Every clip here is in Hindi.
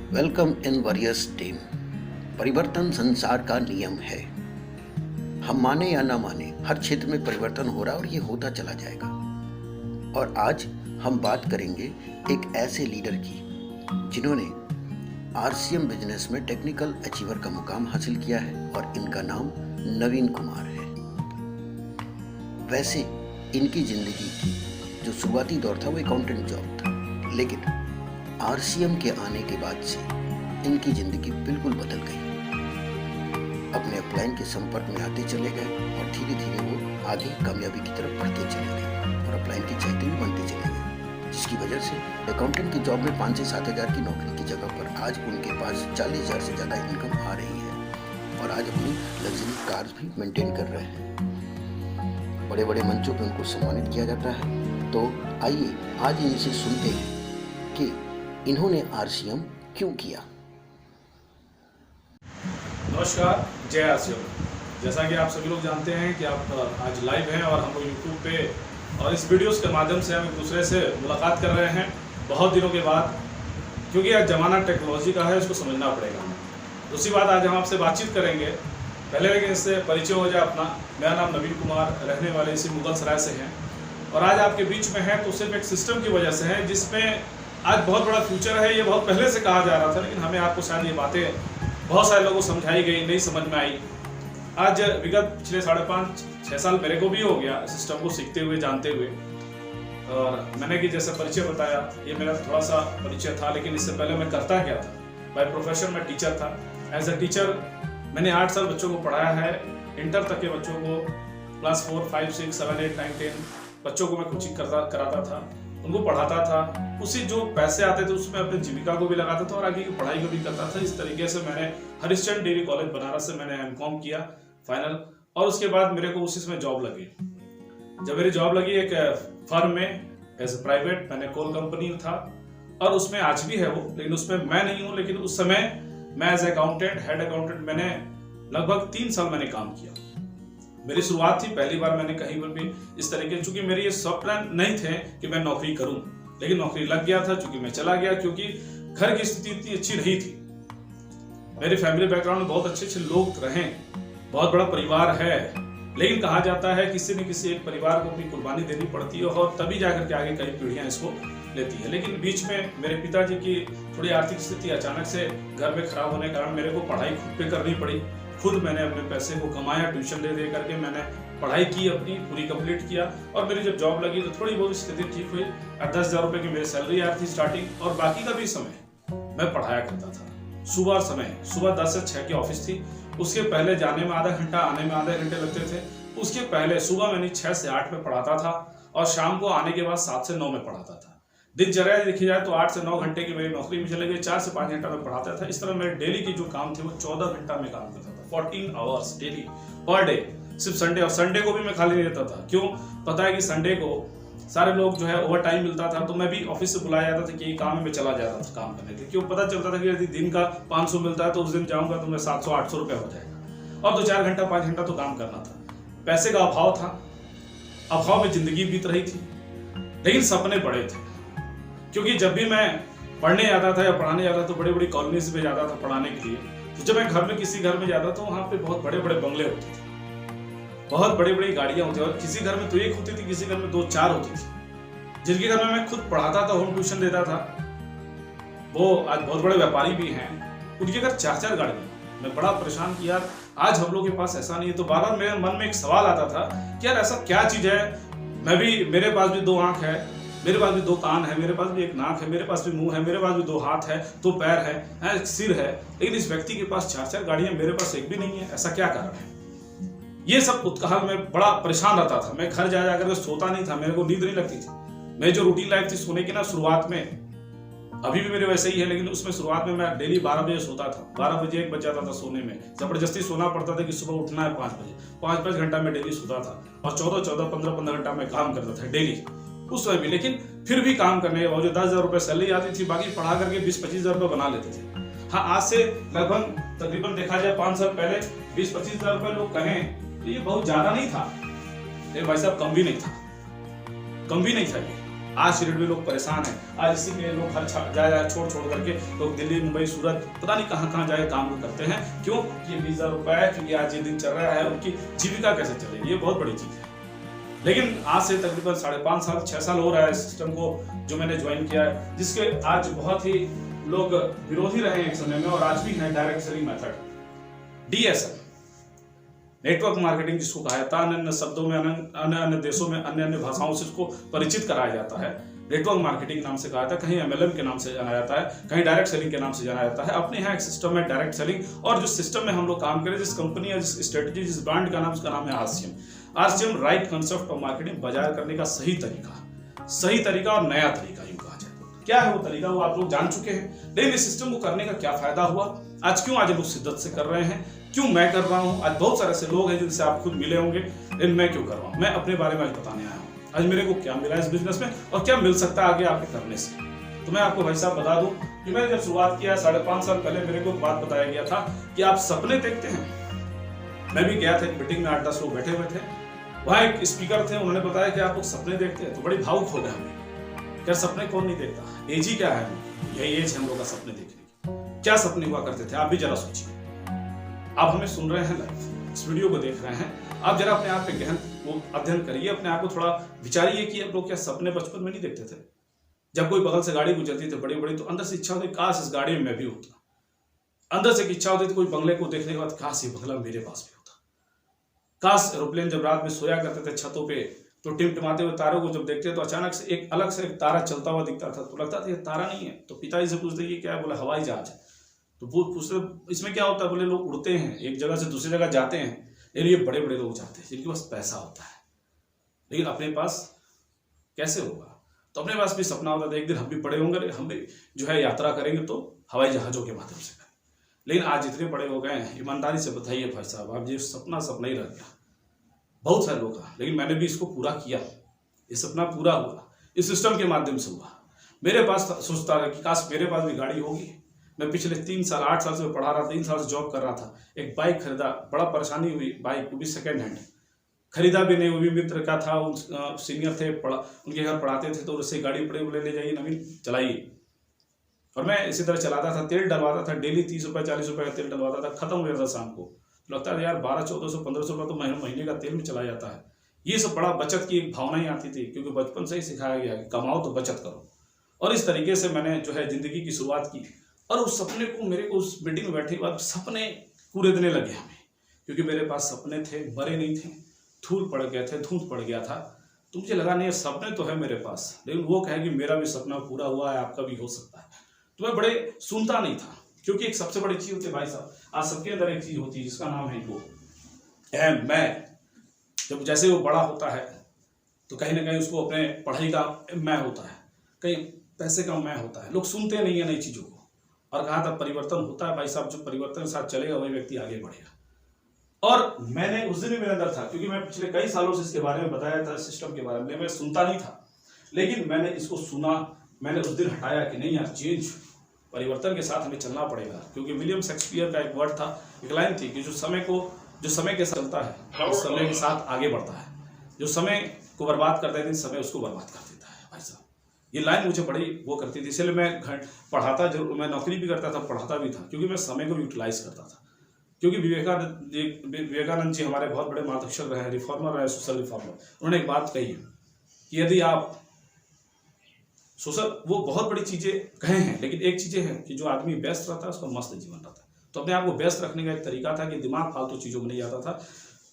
Welcome in warriors team. परिवर्तन संसार का नियम है। हम माने या ना माने, हर क्षेत्र में परिवर्तन हो रहा है और ये होता चला जाएगा। और आज हम बात करेंगे एक ऐसे लीडर की जिन्होंने आरसीएम बिजनेस में टेक्निकल अचीवर का मुकाम हासिल किया है और इनका नाम नवीन कुमार है। वैसे इनकी जिंदगी की जो शुरुआती दौर था वो अकाउंटेंट जॉब था, लेकिन आरसीएम के आने के बाद से इनकी जिंदगी बिल्कुल बदल गई। अपने अपलाइन के संपर्क में आते चले गए और धीरे धीरे वो आगे कामयाबी की तरफ बढ़ते चले गए और अपलाइन के चहेते भी बनते चले गए, जिसकी वजह से अकाउंटेंट की जॉब में 5 से 7 हज़ार की नौकरी की जगह पर आज उनके पास 40,000 से ज़्यादा इनकम आ रही है और आज अपनी लग्जरी कार्स भी मेंटेन कर रहे हैं। बड़े बड़े मंचों पर उनको सम्मानित किया जाता है। तो आइए आज इनसे सुनते हैं कि इन्होंने आरसीएम क्यों किया। नमस्कार, जय आरसीएम। जैसा कि आप सभी लोग जानते हैं कि आप आज लाइव हैं और हम लोग यूट्यूब पे और इस वीडियोस के माध्यम से हम एक दूसरे से मुलाकात कर रहे हैं बहुत दिनों के बाद, क्योंकि आज ज़माना टेक्नोलॉजी का है, उसको समझना पड़ेगा हमें। दूसरी बात, आज हम आपसे बातचीत करेंगे। पहले लेकिन इससे परिचय हो जाए अपना। मेरा नाम नवीन कुमार, रहने वाले इसी मुगल सराय से हैं और आज आपके बीच में है तो सिर्फ एक सिस्टम की वजह से है जिसमें आज बहुत बड़ा फ्यूचर है। ये बहुत पहले से कहा जा रहा था, लेकिन हमें आपको शायद ये बातें बहुत सारे लोगों को समझाई गई, नहीं समझ में आई। आज विगत पिछले 5.5-6 साल मेरे को भी हो गया सिस्टम को सीखते हुए, जानते हुए। और मैंने कि जैसे परिचय बताया, ये मेरा थोड़ा सा परिचय था, लेकिन इससे पहले मैं करता क्या था। बाय प्रोफेशन मैं टीचर था। एज ए टीचर मैंने 8 साल बच्चों को पढ़ाया है। इंटर तक के बच्चों को, क्लास 4, 5, 6, 7, 8, 9, 10 बच्चों को मैं कोचिंग कराता था, उनको पढ़ाता था। उसी जो पैसे आते थे उसमें अपनी जीविका को भी लगाता था और आगे की पढ़ाई को भी करता था। इस तरीके से मैंने हरिश्चंद्र डिग्री कॉलेज बनारस से मैंने एमकॉम किया फाइनल, और उसके बाद मेरे को उसी में जॉब लगी। जब मेरी जॉब लगी एक फर्म में एज ए प्राइवेट, मैंने कोल कंपनी था और उसमें आज भी है वो, लेकिन उसमें मैं नहीं हूँ। लेकिन उस समय मैं एज अकाउंटेंट, हेड अकाउंटेंट, मैंने लगभग 3 साल मैंने काम किया। मेरी शुरुआत थी, पहली बार मैंने कहीं पर भी इस तरीके, चूंकि मेरी ये स्वप्न नहीं थे कि मैं नौकरी करूं, लेकिन नौकरी लग गया था। चूंकि मैं चला गया, क्योंकि घर की स्थिति इतनी अच्छी नहीं थी। मेरे फैमिली बैकग्राउंड में बहुत अच्छे लोग रहे, बहुत बड़ा परिवार है, लेकिन कहा जाता है किसी न किसी एक परिवार को अपनी कुर्बानी देनी पड़ती है और तभी जाकर के आगे कई पीढ़ियां इसको लेती है। लेकिन बीच में मेरे पिताजी की थोड़ी आर्थिक स्थिति अचानक से घर में खराब होने के कारण मेरे को पढ़ाई खुद पे करनी पड़ी। खुद मैंने अपने पैसे को कमाया, ट्यूशन दे करके मैंने पढ़ाई की, अपनी पूरी कंप्लीट किया। और मेरी जब जॉब लगी तो थोड़ी बहुत स्थिति ठीक हुई। 10,000 रुपये की मेरी सैलरी आई थी स्टार्टिंग, और बाकी का भी समय मैं पढ़ाया करता था। सुबह 10 से 6 की ऑफिस थी। उसके पहले जाने में आधा घंटा, आने में आधे घंटे लगते थे। उसके पहले सुबह मैंने 6 से 8 में पढ़ाता था और शाम को आने के बाद 7 से 9 में पढ़ाता था। दिनचर्या देखी जाए तो 8 से 9 घंटे की मेरी नौकरी में चले गई, 4 से 5 घंटा में पढ़ाता था। इस तरह मेरे डेली की जो काम थे वो 14 घंटा में काम करता था, 14 आवर्स डेली पर डे। सिर्फ संडे, और संडे को भी मैं खाली नहीं रहता था। क्यों? पता है कि संडे को सारे लोग जो है ओवर टाइम मिलता था, तो मैं भी ऑफिस से बुलाया जाता था कि ये काम में चला जाता था काम करने के लिए। क्यों? पता चलता था कि यदि दिन का 500 मिलता है तो उस दिन जाऊंगा तो मैं 700-800 रुपये हो जाएगा, और 2-4 घंटा 5 घंटा तो काम करना था। पैसे का अभाव था, अभाव में जिंदगी बीत रही थी, लेकिन सपने बड़े थे। क्योंकि जब भी मैं पढ़ने जाता था या पढ़ाने जाता था तो बड़ी बड़ी कॉलोनीज में जाता था पढ़ाने के लिए। तो जब मैं घर में किसी घर में जाता तो वहाँ पे बहुत बड़े बड़े बंगले होते थे, बहुत बड़ी बड़ी गाड़ियां होती थी, और किसी घर में तो 1 होती थी, किसी घर में 2-4 होती थी। जिनके घर में मैं खुद पढ़ाता था, होम ट्यूशन देता था, वो आज बहुत बड़े व्यापारी भी हैं, उनके घर 4-4 गाड़ियां। मैं बड़ा परेशान कि यार आज हम लोग के पास ऐसा नहीं है। तो बार-बार मेरे मन में एक सवाल आता था कि यार ऐसा क्या चीज है, मेरे पास भी 2 आंख है, मेरे पास भी 2 कान है, मेरे पास भी 1 नाक है, मेरे पास भी मुंह है, मेरे पास भी 2 हाथ है, 2 पैर है, सिर है, लेकिन इस व्यक्ति के पास 4-4 गाड़ियां, मेरे पास एक भी नहीं है। ऐसा क्या कारण है? ये सब कुतूहल में बड़ा परेशान रहता था। मैं घर जा जाकर सोता नहीं था, मेरे को नींद नहीं लगती थी। मेरी जो रूटीन लाइफ थी सोने की ना, शुरुआत में, अभी भी मेरे वैसे ही है, लेकिन उसमें शुरुआत में मैं डेली 12 बजे सोता था। 12 बजे 1 बज जाता था सोने में, जबरदस्ती सोना पड़ता था कि सुबह उठना है 5 बजे। 5-5 घंटा में डेली सोता था और 14-14, 15-15 घंटा में काम करता था डेली उस समय भी। लेकिन फिर भी काम करने के बाद जो 10,000 रुपये सैलरी आती थी, बाकी पढ़ा करके 20-25 हज़ार रुपये बना लेते थे। हाँ, आज से लगभग तकरीबन देखा जाए 5 साल पहले 20-25 हज़ार रुपये लोग कहें तो ये बहुत ज्यादा नहीं था, लेकिन भाई साहब कम भी नहीं था ये। आज की डेट में लोग परेशान हैं। आज इसी में लोग घर जाए छोड़ करके लोग दिल्ली, मुंबई, सूरत, पता नहीं कहाँ जाए काम करते हैं। क्यों? ये 20,000 रुपये है, क्योंकि आज ये दिन चल रहा है, उनकी जीविका कैसे चलेगी, ये बहुत बड़ी चीज़ है। लेकिन आज से तकरीबन 5.5 साल 6 साल हो रहा है सिस्टम को जो मैंने ज्वाइन किया है, जिसके आज बहुत ही लोग विरोधी रहे एक समय में और आज भी है direct selling method, DSM, network marketing जिसको कहा जाता है। अन्य शब्दों में, अन्य देशों में, अन्य भाषाओं से इसको परिचित कराया जाता है। नेटवर्क मार्केटिंग नाम से कहा जाता है, कहीं MLM के नाम से जाना जाता है, कहीं डायरेक्ट सेलिंग के नाम से जाना जाता है। अपने यहाँ एक सिस्टम है डायरेक्ट सेलिंग, और जो सिस्टम में हम लोग काम करें, जिस कंपनी या जिस स्ट्रेटेजी, जिस ब्रांड का नाम, उसका नाम है RCM, right concept of marketing, बाजार करने का सही तरीका और नया तरीका यूं कहा जाए। क्या है वो तरीका, वो आप लोग जान चुके हैं। लेकिन इस सिस्टम को करने का क्या फायदा हुआ, आज क्यों आज लोग शिद्दत से कर रहे हैं, क्यों मैं कर रहा हूं। आज बहुत सारे ऐसे लोग हैं जिनसे आप खुद मिले होंगे, लेकिन मैं क्यों कर रहा हूं, मैं अपने बारे में आज बताने आया हूं। आज मेरे को क्या मिला इस बिजनेस में और क्या मिल सकता है आगे आपके करने से। तो मैं आपको भाई साहब बता दूं कि मैंने जब शुरुआत किया 5.5 साल पहले, मेरे को बात बताया गया था कि आप सपने देखते हैं। मैं भी गया था एक मीटिंग में, 8-10 लोग बैठे हुए थे, वहां एक स्पीकर थे, उन्होंने बताया कि आप लोग सपने देखते हैं। तो बड़ी भावुक हो गया हमें, क्या सपने कौन नहीं देखता, एज ही क्या है, यही एज है हम लोग का सपने देखने की। क्या सपने हुआ करते थे आप भी जरा सोचिए। आप हमें सुन रहे हैं लाइव, इस वीडियो को देख रहे हैं, आप जरा अपने आप पे गहन वो अध्ययन करिए, अपने आप को थोड़ा विचारिए कि आप लोग क्या सपने बचपन में नहीं देखते थे। जब कोई बगल से गाड़ी गुजरती थी बड़ी बड़ी, तो अंदर से इच्छा होती काश इस गाड़ी में मैं भी होता। अंदर से इच्छा होती थी कोई बंगले को देखने के बाद काश ये बंगला मेरे पास भी होता। काश एरोप्लेन जब रात में सोया करते थे छतों पे, तो टिमटिमाते हुए तारों को जब देखते तो अचानक से एक अलग से एक तारा चलता हुआ दिखता था, तो लगता था ये तारा नहीं है। तो पिताजी से पूछते ये क्या है, बोले हवाई जहाज है। तो वो पूछते इसमें क्या होता है, बोले लोग उड़ते हैं, एक जगह से दूसरी जगह जाते हैं, लेकिन ये बड़े बड़े लोग जाते हैं जिनके पास पैसा होता है। लेकिन अपने पास कैसे होगा, तो अपने पास भी सपना होता था एक दिन हम भी बड़े होंगे, हम भी जो है यात्रा करेंगे तो हवाई जहाज़ों के माध्यम से करें। लेकिन आज इतने बड़े हो गए हैं, ईमानदारी से बताइए भाई साहब, आप ये सपना ही रह गया बहुत सारे लोगों का। लेकिन मैंने भी इसको पूरा किया, ये सपना पूरा हुआ, इस सिस्टम के माध्यम से हुआ। मेरे पास सोचता था कि काश मेरे पास भी गाड़ी होगी। मैं पिछले 3 साल 8 साल से पढ़ा रहा था, 3 साल से जॉब कर रहा था, एक बाइक खरीदा, बड़ा परेशानी हुई, बाइक वो भी सेकेंड हैंड खरीदा भी नहीं, वो भी मित्र का था, सीनियर थे, उनके घर पढ़ाते थे, तो उससे गाड़ी पड़े, बोले ले जाइए नवीन चलाइए। और मैं इसी तरह चलाता था, तेल डलवाता था, डेली 30 रुपये 40 रुपये का तेल डलवाता था, खत्म हो जाता था शाम को। तो लगता था यार 1200-1400 1500 रुपये तो महीने का तेल में चला जाता है। ये सब बड़ा बचत की एक भावना ही आती थी, क्योंकि बचपन से ही सिखाया गया कि कमाओ तो बचत करो। और इस तरीके से मैंने जो है जिंदगी की शुरुआत की। और उस सपने को मेरे को उस मीटिंग में बैठे बाद सपने पूरे देने लगे हमें, क्योंकि मेरे पास सपने थे, मरे नहीं थे, धूल पड़ गए थे, धुंध पड़ गया था। तो मुझे लगा नहीं सपने तो है मेरे पास, लेकिन वो कहे कि मेरा भी सपना पूरा हुआ है, आपका भी हो सकता है। तो मैं बड़े सुनता नहीं था, क्योंकि एक सबसे बड़ी चीज़ होती है भाई साहब, आज सबके अंदर एक चीज़ होती है जिसका नाम है ईगो, मैं। जब जैसे वो बड़ा होता है तो कहीं ना कहीं उसको अपने पढ़ाई का मैं होता है, कहीं पैसे का मैं होता है, लोग सुनते नहीं है नई चीज़ों को। और कहा था परिवर्तन होता है भाई साहब, जो परिवर्तन के साथ चलेगा वही व्यक्ति आगे बढ़ेगा। और मैंने उस दिन भी मेरे अंदर था, क्योंकि मैं पिछले कई सालों से इसके बारे में बताया था, सिस्टम के बारे में मैं सुनता नहीं था, लेकिन मैंने इसको सुना, मैंने उस दिन हटाया कि नहीं यार, चेंज परिवर्तन के साथ हमें चलना पड़ेगा। क्योंकि विलियम शेक्सपियर का एक वर्ड था, एक लाइन थी कि जो समय के साथ चलता है वो समय के साथ आगे बढ़ता है, जो समय को बर्बाद करता है समय उसको बर्बाद कर देता है। भाई साहब ये लाइन मुझे बड़ी वो करती थी, इसलिए मैं पढ़ाता जरूर, मैं नौकरी भी करता था, पढ़ाता भी था, क्योंकि मैं समय को यूटिलाइज करता था। क्योंकि विवेकानंद जी हमारे बहुत बड़े मार्गदर्शक रहे, रिफॉर्मर रहे, सोशल रिफॉर्मर। उन्होंने एक बात कही है कि यदि आप सोशल, वो बहुत बड़ी चीज़ें कहे हैं, लेकिन एक चीज़ें हैं कि जो आदमी व्यस्त रहता है उसका मस्त जीवन रहता है। तो अपने आप को व्यस्त रखने का एक तरीका था कि दिमाग फालतू चीज़ों में नहीं आता था।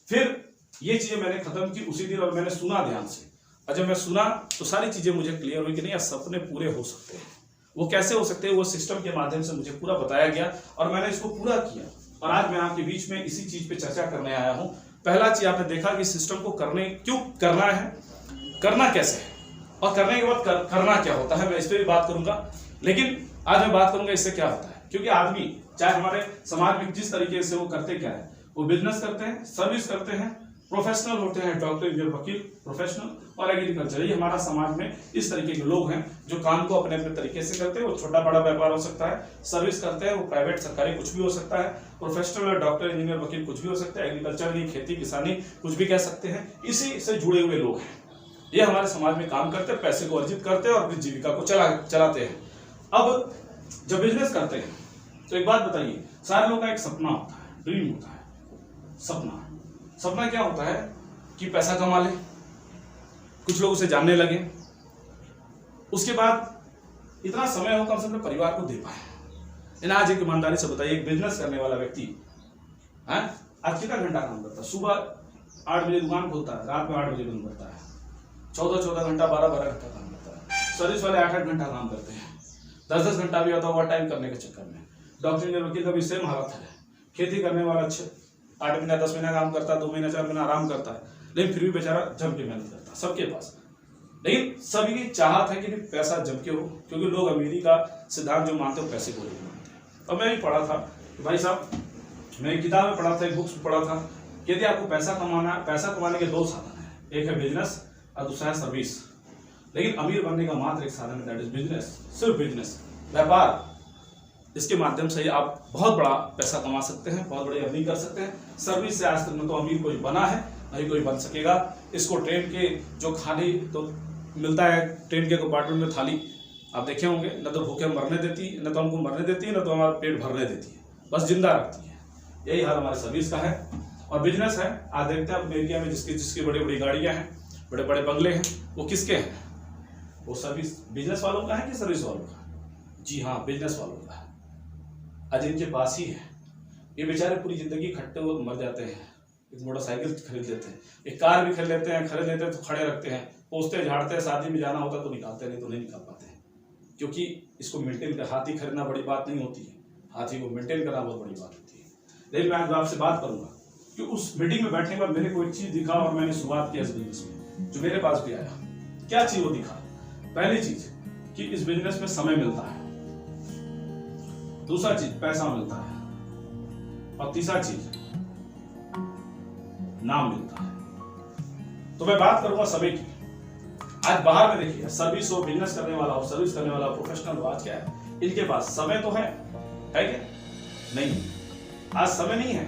फिर ये चीज़ें मैंने खत्म की उसी दिन, और मैंने सुना ध्यान से, और जब मैं सुना तो सारी चीज़ें मुझे क्लियर हुई कि नहीं यार सपने पूरे हो सकते हैं। वो कैसे हो सकते हैं, वो सिस्टम के माध्यम से मुझे पूरा बताया गया और मैंने इसको पूरा किया। और आज मैं आपके बीच में इसी चीज़ पे चर्चा करने आया हूँ। पहला चीज़ आपने देखा कि सिस्टम को क्यों करना है, करना कैसे है, और करने के बाद करना क्या होता है, मैं इस पर भी बात करूंगा। लेकिन आज मैं बात करूंगा इससे क्या होता है, क्योंकि आदमी चाहे हमारे समाज में जिस तरीके से वो करते क्या है, वो बिजनेस करते हैं, सर्विस करते हैं, प्रोफेशनल होते हैं, डॉक्टर, इंजीनियर, वकील, प्रोफेशनल, और एग्रीकल्चर। ये हमारा समाज में इस तरीके के लोग हैं जो काम को अपने अपने तरीके से करते हैं। वो छोटा बड़ा व्यापार हो सकता है, सर्विस करते हैं, वो प्राइवेट सरकारी कुछ भी हो सकता है, प्रोफेशनल डॉक्टर, इंजीनियर, वकील कुछ भी हो सकता है, एग्रीकल्चर नहीं, खेती किसानी कुछ भी कह सकते हैं, इसी से जुड़े हुए लोग हैं। ये हमारे समाज में काम करते हैं, पैसे को अर्जित करते हैं और अपनी जीविका को चलाते हैं। अब जब बिजनेस करते हैं तो एक बात बताइए, सारे लोगों का एक सपना होता है, ड्रीम होता है। सपना क्या होता है कि पैसा कमा ले, कुछ लोग उसे जानने लगे, उसके बाद इतना समय हो कम से कम परिवार को दे पाए। आज एक ईमानदारी से बताइए, एक बिजनेस करने वाला व्यक्ति आज कितना घंटा काम करता है? सुबह 8 बजे दुकान खोलता है, रात में 8 बजे बंद करता है, 14 घंटा 12 घंटा काम करता है। सर्विस वाले 8 घंटा काम करते हैं, 10 घंटा भी होता है ओवर टाइम करने के चक्कर में। डॉक्टर इंजीनियर वकील का भी सेम हालत है। खेती करने वाला 8 महीना 10 महीना काम करता है, 2 महीना 4 महीना आराम करता है, लेकिन फिर भी बेचारा जम के मेहनत करता है सबके पास। लेकिन सभी की चाहत है कि पैसा जम के हो, क्योंकि लोग अमीरी का सिद्धांत जो मानते हो पैसे को नहीं मानते हैं। और मैं भी पढ़ा था भाई साहब, मैं किताब में पढ़ा था, एक बुक्स पढ़ा था, कहते आपको पैसा कमाना, पैसा कमाने के 2 साधन है, एक है बिजनेस और दूसरा है सर्विस। लेकिन अमीर बनने का मात्र एक साधन है, दैट इज बिजनेस, सिर्फ बिजनेस, व्यापार। इसके माध्यम से आप बहुत बड़ा पैसा कमा सकते हैं, बहुत बड़ी अर्निंग कर सकते हैं। सर्विस से आज तक न तो अमीर कोई बना है न ही कोई बन सकेगा। इसको ट्रेन के जो खाने तो मिलता है, ट्रेन के कंपार्टमेंट में थाली आप देखे होंगे, न तो भूखे मरने देती, न तो हमको मरने देती है, न तो हमारा पेट भरने देती है, बस जिंदा रखती है। यही हाल हमारे सर्विस का है। और बिजनेस है, आज देखते हैं अमेरिका में जिसकी बड़ी बड़ी गाड़ियां हैं, बड़े बड़े बंगले हैं, वो किसके हैं? वो सर्विस बिजनेस वालों का है कि सर्विस वालों का? जी हाँ, बिजनेस वालों का है। आज इनके पास ही है। ये बेचारे पूरी जिंदगी खट्टे हुए मर जाते हैं। एक मोटरसाइकिल खरीद लेते हैं, एक कार भी खरीद लेते हैं तो खड़े रखते हैं, पोसते झाड़ते हैं, शादी में जाना होता तो निकालते, नहीं तो नहीं निकाल पाते हैं, क्योंकि इसको मेंटेन कर, हाथी खरीदना बड़ी बात नहीं होती है, हाथी को मेंटेन करना बहुत बड़ी बात होती है। लेकिन मैं आज आपसे बात करूंगा कि उस मीटिंग में बैठने के बाद मेरे को एक चीज दिखा और मैंने शुरुआत किया इस बिजनेस में, जो मेरे पास भी आया। क्या चीज वो दिखा? पहली चीज कि इस बिजनेस में समय मिलता है, दूसरा चीज पैसा मिलता है, और तीसरा चीज नाम मिलता है। तो मैं बात करूंगा समय की। आज बाहर में देखिए, सर्विस हो, बिजनेस करने वाला हो, सर्विस करने वाला हो, प्रोफेशनल हो, आज क्या है, इनके पास समय तो है क्या? नहीं, आज समय नहीं है,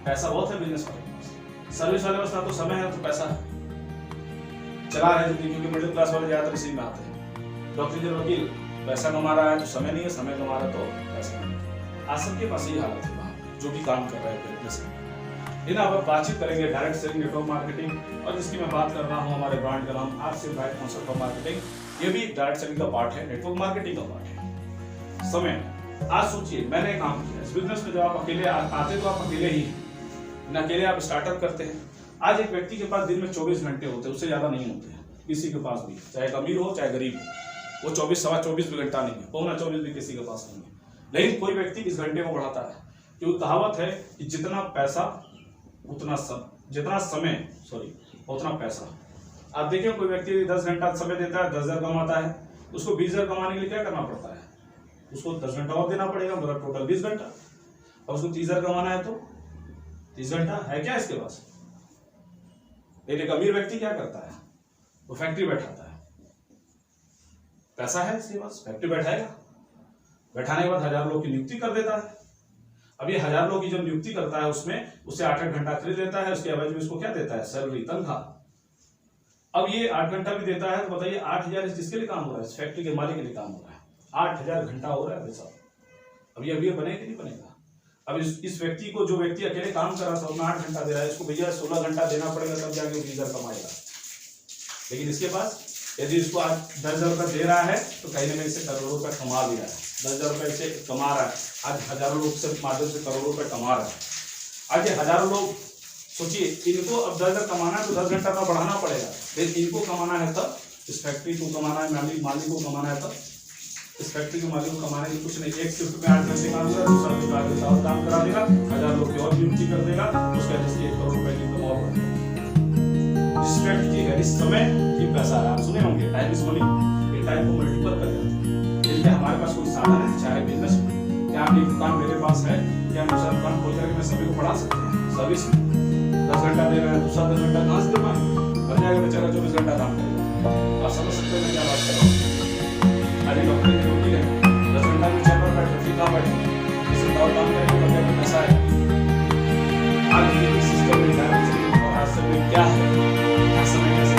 पैसा बहुत है बिजनेस वाले के पास। सर्विस वाले पास ना तो समय है तो पैसा है, चला रहे जिंदगी, क्योंकि मिडिल क्लास वाले ज्यादातर इसी में आते हैं। डॉक्टर इंजीनियर वकील पैसा कमा रहा है तो समय नहीं है, समय कमा रहा है तो पैसा नहीं है। आज सबके पास यही हालत है वहाँ जो भी काम कर रहा है बिजनेस में। इन आप बातचीत करेंगे डायरेक्ट सेलिंग, नेटवर्क मार्केटिंग, और जिसकी मैं बात कर रहा हूँ हमारे ब्रांड का नाम आपसे ब्राइट कॉन्सेप्ट ऑफ मार्केटिंग। ये भी डायरेक्ट सेलिंग का पार्ट है, नेटवर्क मार्केटिंग का पार्ट है। समय, आज सोचिए मैंने काम किया इस बिजनेस में, जब आप अकेले आते तो आप अकेले ही हैं, अकेले आप स्टार्टअप करते हैं। आज एक व्यक्ति के पास दिन में 24 घंटे होते हैं, उससे ज्यादा नहीं होते हैं किसी के पास भी, चाहे अमीर हो चाहे गरीब हो। वो 24 सवा 24 भी घंटा नहीं है, पौना 24 भी किसी के पास नहीं है। लेकिन कोई व्यक्ति इस घंटे को बढ़ाता है, क्योंकि कहावत है कि जितना पैसा उतना समय उतना पैसा। आप देखिए कोई व्यक्ति 10 घंटा समय देता है, 10,000 कमाता है, उसको 20,000 कमाने के लिए क्या करना पड़ता है? उसको 10 घंटा और देना पड़ेगा, मतलब टोटल 20 घंटा। और उसको 30,000 कमाना है तो 30 घंटा है क्या इसके पास? एक अमीर व्यक्ति क्या करता है? वो फैक्ट्री बैठाता है, पैसा है इसके पास, फैक्ट्री बैठाएगा, बैठाने के बाद 1000 लोग की नियुक्ति कर देता है। अब ये 1000 लोग की जब नियुक्ति करता है उसमें उससे 8-8 घंटा खरीद लेता है, उसके एवज में उसको क्या देता है? सैलरी, तनख्वाह। अब ये 8 घंटा भी देता है तो बताइए 8,000 किसके लिए काम हो रहा है? इस फैक्ट्री के मालिक के लिए काम हो रहा है। 8,000 घंटा हो रहा है पैसा। अब ये बनेगा कि नहीं बनेगा? अब इस व्यक्ति को, जो व्यक्ति अकेले काम कर रहा था उसमें 8 घंटा दे रहा है, इसको भैया 16 घंटा देना पड़ेगा तब जाके 20,000 कमाएगा। लेकिन इसके पास यदि इसको आज 10,000 रुपये दे रहा है तो कहीं ना कहीं से करोड़ों रुपये कमा लिया है, 10,000 रुपये से कमा रहा है। आज हजारों लोग से माध्यम से करोड़ों रुपये कमा रहा है। आज ये हजारों लोग, सोचिए इनको अब 10,000 कमाना है तो 10 घंटा का बढ़ाना पड़ेगा, लेकिन इनको कमाना है तब, इस फैक्ट्री को कमाना है, मालिक को कमाना है तब। इस फैक्ट्री के मालिक को कमाने की कुछ नहीं, एक शिफ्ट में 8 घंटे काम करा, दूसरा शिफ्ट 8 घंटा और काम करा देगा, 1000 लोग की और नियुक्ति कर देगा, उसका जैसे 1 करोड़ रुपए की कमाओ। स्ट्रेटजी है, इस समय ही पैसा है। आप सुने होंगे टाइम इज मनी, ये टाइम को मल्टीपल कर जाते हैं। इसलिए हमारे पास कोई साधन है, चाहे बिजनेस में, क्या आप एक दुकान मेरे पास है, क्या दूसरा दुकान खोल करके मैं सभी को पढ़ा सकते हैं? सर्विस में 10 घंटा दे रहे हैं, दूसरा 10 घंटा कहाँ से दे पाएंगे? बन जाएगा बेचारा 24 घंटा काम करेगा। आप समझ सकते हैं मैं क्या बात कर रहा हूँ। आज डॉक्टर की ड्यूटी है, 10 घंटा में चैम्बर बैठे, फिर कहाँ बैठे, इस और काम करेंगे तो क्या पैसा है? आज ये सिस्टम में क्या है, समय कैसे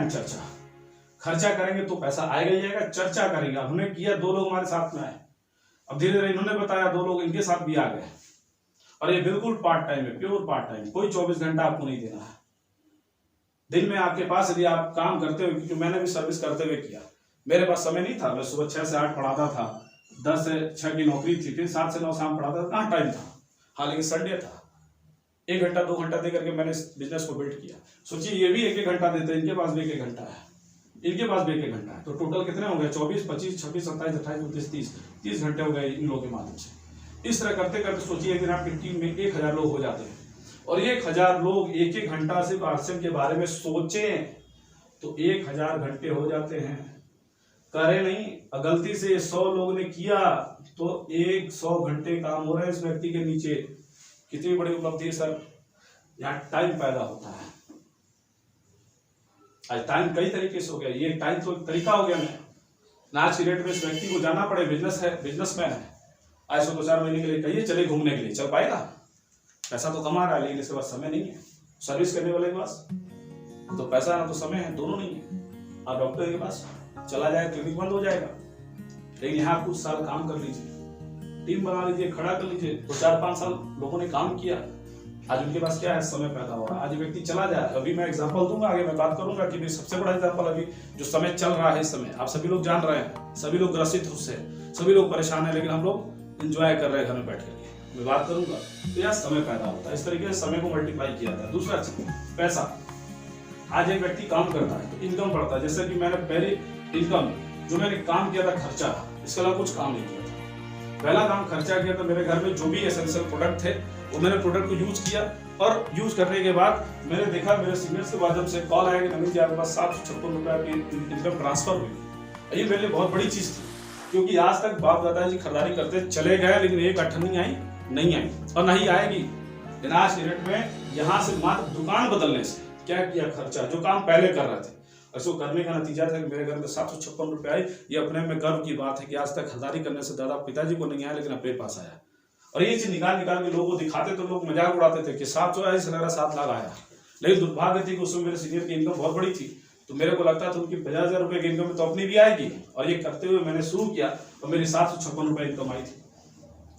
एंड चर्चा। खर्चा करेंगे तो पैसा आएगा ही आएगा, चर्चा करेंगे। हमने किया, 2 लोग हमारे साथ में आए, अब धीरे धीरे इन्होंने बताया, 2 लोग इनके साथ भी आ गए। और ये बिल्कुल पार्ट टाइम है, प्योर पार्ट टाइम, कोई 24 घंटा आपको नहीं देना है। दिन में आपके पास यदि आप काम करते हुए, क्योंकि मैंने भी सर्विस करते हुए किया, मेरे पास समय नहीं था, मैं सुबह 6 से 8 पढ़ाता था, 10 से 6 की नौकरी थी, फिर 7 से 9 शाम पढ़ाता था, कहाँ टाइम था। हाँ, लेकिन संडे था, 1 घंटा 2 घंटा दे करके मैंने इस बिजनेस को बिल्ड किया। सोचिए, ये भी 1-1 घंटा देते हैं, इनके पास भी 1-1 घंटा है, इनके पास भी 1-1 घंटा है, तो टोटल कितने हो गए? 24, 25, 26, 27, 28, 29, 30 घंटे हो गए इन लोगों के माध्यम से। इस तरह करते करते सोचिए, एक दिन आपकी टीम में 1000 लोग हो जाते हैं, और 1000 लोग 1-1 घंटा सिर्फ आरसीएम के बारे में सोचें तो 1000 घंटे हो जाते हैं। करे नहीं, गलती से 100 लोगों ने किया तो 100 घंटे काम हो रहे हैं इस व्यक्ति के नीचे। कितनी बड़ी उपलब्धि है सर। यहाँ टाइम पैदा होता है। आज टाइम कई तरीके से हो गया, ये टाइम तो तरीका हो गया ना। आज की डेट में इस व्यक्ति को जाना पड़े, बिजनेस है, बिजनेसमैन है, आज से 2-4 महीने के लिए कहिए चले घूमने के लिए, चल पाएगा? पैसा तो कमा रहा है, लेकिन इसके पास समय नहीं है। सर्विस करने वाले के पास तो पैसा है ना, तो समय है, दोनों नहीं है। आप डॉक्टर के पास चला जाए, क्लिनिक बंद हो जाएगा। लेकिन यहाँ कुछ साल काम कर लीजिए, टीम बना लीजिए, खड़ा कर लीजिए, तो 4-5 साल लोगों ने काम किया, आज उनके पास क्या है? समय पैदा हो रहा है। आज व्यक्ति चला जाए, अभी मैं एग्जांपल दूंगा, आगे मैं बात करूंगा कि सबसे बड़ा एग्जांपल अभी जो समय चल रहा है, इस समय आप सभी लोग जान रहे हैं, सभी लोग ग्रसित उससे, सभी लोग परेशान है, लेकिन हम लोग एंजॉय कर रहे हैं घर में बैठ करके। मैं बात करूंगा तो यार समय पैदा होता है, इस तरीके से समय को मल्टीप्लाई किया जाता है। दूसरा चीज पैसा। आज एक व्यक्ति काम करता है तो इनकम बढ़ता है, जैसे कि मैंने पहले इनकम जो मैंने काम किया था, खर्चा, इसके अलावा कुछ काम नहीं किया था। पहला काम खर्चा किया था, मेरे घर में जो भी एसेंशियल प्रोडक्ट थे वो मैंने प्रोडक्ट को यूज किया, और यूज करने के बाद मैंने देखा मेरे सीनियर्स के माध्यम से कॉल आया कि नवीन जी आपके पास 756 रुपए की इनकम ट्रांसफर हुई। ये मेरे लिए बहुत बड़ी चीज थी, क्योंकि आज तक बाप दादा जी खरीदारी करते चले गए, लेकिन एक अठन्नी नहीं आई और नहीं आएगी। लेकिन आज के डेट में यहाँ से मात्र दुकान बदलने से क्या किया, खर्चा जो काम पहले कर रहे थे, इसको करने का नतीजा था कि मेरे घर में 756 रुपए आई। ये अपने में गर्व की बात है कि आज तक खरीदारी करने से दादा पिताजी को नहीं आया, लेकिन अपने पास आया। और ये चीज निकाल के लोगों को दिखाते तो लोग मजाक उड़ाते थे कि 700 आया, इस लग रहा 7 लाख आया। लेकिन दुर्भाग्य थी कि उसमें मेरे सीनियर की इनकम बहुत बड़ी थी, तो मेरे को लगता था उनकी 50,000 रुपए की इनकम तो अपनी भी आएगी। और ये करते हुए मैंने शुरू किया तो मेरी 756 रुपए इनकम आई थी,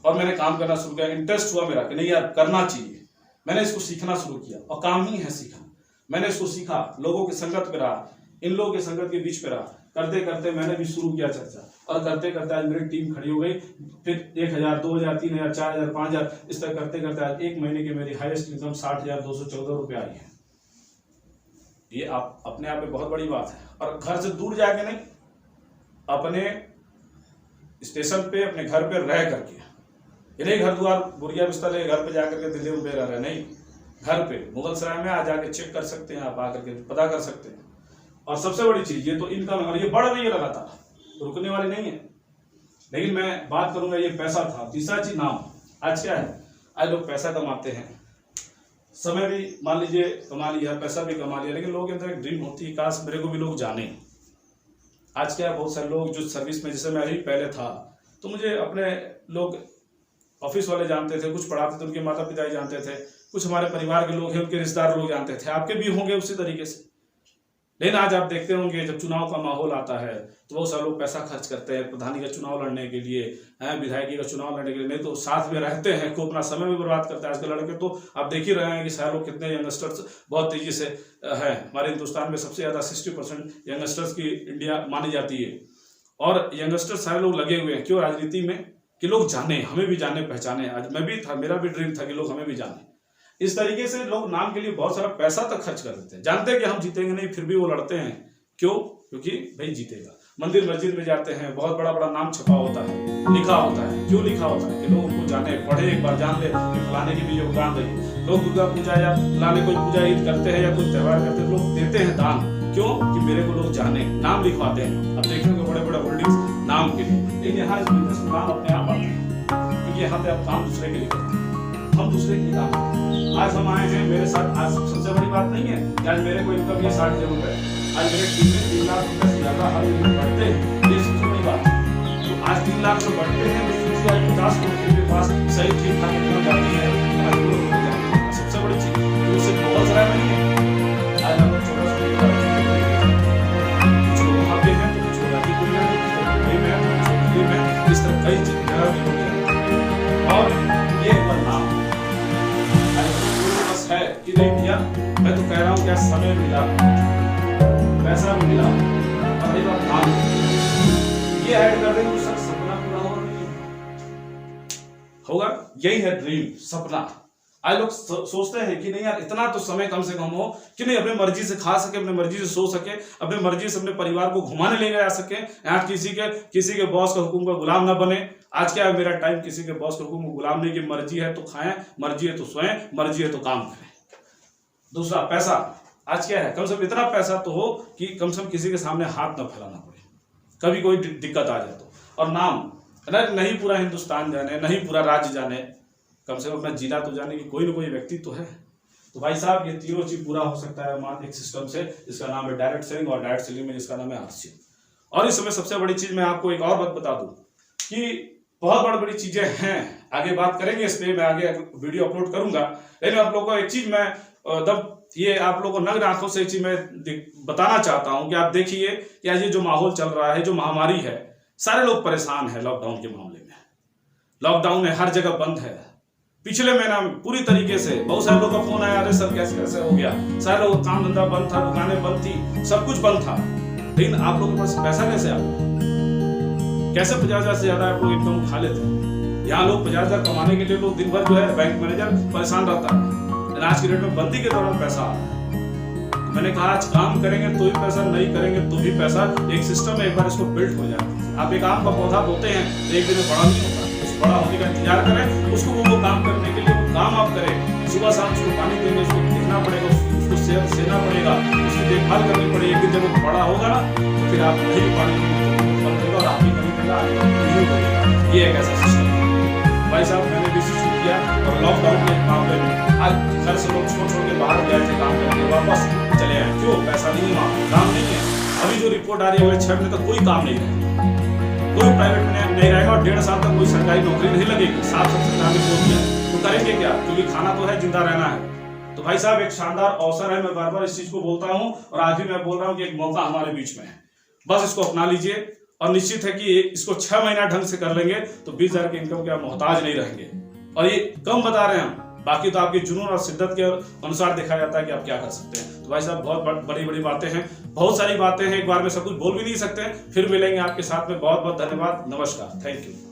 और मैंने काम करना शुरू किया। इंटरेस्ट हुआ मेरा कि नहीं यार करना चाहिए। मैंने इसको सीखना शुरू किया, और काम ही है सीखना। मैंने इसको सीखा, लोगों की संगत में रहा, इन लोगों की संगत के बीच में रहा, करते करते मैंने भी शुरू किया चर्चा, और करते करते आज मेरी टीम खड़ी हो गई। फिर 1000, 2000, 3000, 4000, 5000, इस तरह करते करते आज 1 महीने की मेरी हाईएस्ट इनकम 60,214 रुपए आई है। ये आप अपने आप में बहुत बड़ी बात है। और घर से दूर जाके नहीं, अपने स्टेशन पे, अपने घर पे रह करके, ये घर द्वार बुढ़िया बिस्तर है, घर पे जाकर के दिल्ली में रह रहे, नहीं, घर पे मुगल सराय में आ जाके चेक कर सकते हैं, आप आकर के पता कर सकते हैं। और सबसे बड़ी चीज ये तो इनकम है, और ये बढ़ रही है लगातार, रुकने वाली नहीं है। लेकिन मैं बात करूंगा, ये पैसा था। तीसरा चीज नाम। आज क्या है, आज लोग पैसा कमाते हैं, समय भी मान लीजिए कमा लिया, पैसा भी कमा लिया, लेकिन लोगों के अंदर एक ड्रीम होती है, काश मेरे को भी लोग जाने। आज क्या है, बहुत सारे लोग जो सर्विस में, जैसे मैं ही पहले था, तो मुझे अपने लोग ऑफिस वाले जानते थे, कुछ पढ़ाते थे उनके माता पिता ही जानते थे, कुछ हमारे परिवार के लोग हैं उनके रिश्तेदार लोग जानते थे, आपके भी होंगे उसी तरीके से। लेकिन आज आप देखते होंगे जब चुनाव का माहौल आता है तो बहुत सारे लोग पैसा खर्च करते हैं प्रधानी का चुनाव लड़ने के लिए, विधायकी का चुनाव लड़ने के लिए, नहीं तो साथ में रहते हैं, खूब अपना समय भी बर्बाद करते हैं। आज के लड़के तो आप देख ही रहे हैं कि सारे लोग कितने यंगस्टर्स बहुत तेजी से है। हमारे हिंदुस्तान में सबसे ज़्यादा 60% यंगस्टर्स की इंडिया मानी जाती है, और यंगस्टर्स सारे लोग लगे हुए हैं क्यों, राजनीति में, कि लोग जाने, हमें भी जाने पहचाने। आज मैं भी था, मेरा भी ड्रीम था कि लोग हमें भी जाने। इस तरीके से लोग नाम के लिए बहुत सारा पैसा तक खर्च कर देते हैं, जानते हैं कि हम जीतेंगे नहीं, फिर भी वो लड़ते हैं। क्यों? क्योंकि भाई जीतेगा। मंदिर मस्जिद में जाते हैं, बहुत बड़ा बड़ा नाम छपा होता है, लिखा होता है। क्यों लिखा होता है? कि लोग उनको जाने, पढ़े, एक बार जान ले कि फलाने की भी योगदान रही। लोग दुर्गा पूजा या फलाने कोई पूजा ईद करते हैं या कोई त्यौहार करते हैं, लोग देते हैं दान। क्यों? कि मेरे को लोग जाने, नाम लिखवाते हैं। अब देखेंगे बड़े बड़े होल्डिंग्स नाम के लिए, लेकिन यहाँ इस बिजनेस में काम अपने आप आता है, क्योंकि यहाँ पे आप काम दूसरे के लिए करते हैं, हम दूसरे के लिए काम करते हैं। आज हम आए हैं, मेरे साथ आज सबसे बड़ी बात नहीं है कि आज मेरे को इनकम ये 60,000 रुपए, आज मेरे टीम में 3 लाख रुपए से ज्यादा हर महीने बढ़ते हैं, ये सबसे बड़ी बात है। तो आज 3 लाख रुपए बढ़ते हैं, तो सोचिए आज 50 करोड़ के पास सही ठीक ठाक इनकम जाती है, सबसे बड़ी चीज। तो उसे बहुत सारा नहीं है, आज हम 24 कि नहीं भैया, मैं तो कह रहा हूँ क्या समय मिला, पैसा भी मिला और रही बात काम, ये ऐड कर देंगे तो सर सपना पूरा होगा नहीं होगा। यही है ड्रीम, सपना। आज लोग सोचते हैं कि नहीं यार इतना तो समय कम से कम हो कि नहीं अपने मर्जी से खा सके, अपने मर्जी से सो सके, अपने मर्जी से अपने परिवार को घुमाने ले जा सके, यहाँ किसी के बॉस का हुक्म का गुलाम ना बने। आज क्या है, मेरा टाइम किसी के बॉस के हुक्म को गुलाम नहीं, कि मर्जी है तो खाएं, मर्जी है तो सोएं, मर्जी है तो काम करें। दूसरा पैसा, आज क्या है, कम से कम इतना पैसा तो हो कि कम से कम किसी के सामने हाथ ना फैलाना पड़े, कभी कोई दिक्कत आ जाए तो। और नाम, नहीं पूरा हिंदुस्तान जाने, नहीं पूरा राज्य जाने, कम से कम अपना जिला तो जाने कि कोई ना कोई व्यक्ति तो है। तो भाई साहब ये तीनों चीज पूरा हो सकता है एक सिस्टम से, जिसका नाम है डायरेक्ट सेलिंग, और डायरेक्ट सेलिंग में जिसका नाम है RCM। और इस समय सबसे बड़ी चीज मैं आपको एक और बात बता दूं कि बहुत बड़ी चीजें हैं, आगे बात करेंगे इस पे, मैं आगे वीडियो अपलोड करूंगा। लेकिन आप लोगों को एक चीज मैं ये आप लोगों को नग्न आंखों से एक चीज मैं बताना चाहता हूं कि आप देखिए कि आज ये जो माहौल चल रहा है, जो महामारी है, सारे लोग परेशान है लॉकडाउन के मामले में। लॉकडाउन है, हर जगह बंद है। पिछले महीना में पूरी तरीके से बहुत सारे लोगों का फोन आया, अरे सर कैसे हो गया, सारे लोग काम धंधा बंद था, दुकानें बंद थी, सब कुछ बंद था। लेकिन आप लोगों के पास पैसा कैसे आया, कैसे 50,000 से ज्यादा आप लोग इनकम उठा लेते हैं। यहाँ लोग 50,000 कमाने के लिए लोग दिन भर जो है बैंक मैनेजर परेशान रहता है, आज के डेट में बंदी के दौरान पैसा आ रहा है। तो मैंने कहा आज काम करेंगे तो भी पैसा, नहीं करेंगे तो भी पैसा। एक सिस्टम है, एक बार इसको बिल्ड हो जाता है। आप एक आम का पौधा बोते हैं तो एक दिन में बड़ा नहीं होता, उस बड़ा होने का इंतजार करें, उसको वो काम करने के लिए वो काम आप करें, सुबह शाम उसको पानी देंगे, उसको देखना पड़ेगा, उसको सेना पड़ेगा, उसकी देखभाल करनी पड़ेगी। एक दिन जब वो बड़ा होगा ना तो फिर आप नहीं पानी देगा और आप भी नहीं देगा। ये एक ऐसा सिस्टम है भाई साहब। मैंने भी शुरू किया और लॉकडाउन के मामले में आज घर से लोग छोड़ के बाहर गए थे काम करने, वापस चले आए। क्यों? पैसा नहीं है, काम नहीं है। अभी जो रिपोर्ट आ रही है अगले 6 महीने तक कोई काम नहीं रहेगा, कोई प्राइवेट में नहीं रहेगा और 1.5 साल तक कोई सरकारी नौकरी नहीं लगेगी। 7 सरकार ने बोल दिया, तो करेंगे क्या? क्योंकि खाना तो है, जिंदा रहना है। तो भाई साहब एक शानदार अवसर है, मैं बार बार इस चीज को बोलता हूँ और आज भी मैं बोल रहा हूँ कि एक मौका हमारे बीच में है, बस इसको अपना लीजिए। और निश्चित है कि इसको 6 महीना ढंग से कर लेंगे तो 20,000 की इनकम के आप मोहताज नहीं रहेंगे। और ये कम बता रहे हैं हम, बाकी तो आपके जुनून और शिद्दत के अनुसार देखा जाता है कि आप क्या कर सकते हैं। तो भाई साहब बहुत बड़ी बातें हैं, बहुत सारी बातें हैं, एक बार में सब कुछ बोल भी नहीं सकते। फिर मिलेंगे आपके साथ में। बहुत बहुत धन्यवाद, नमस्कार, थैंक यू।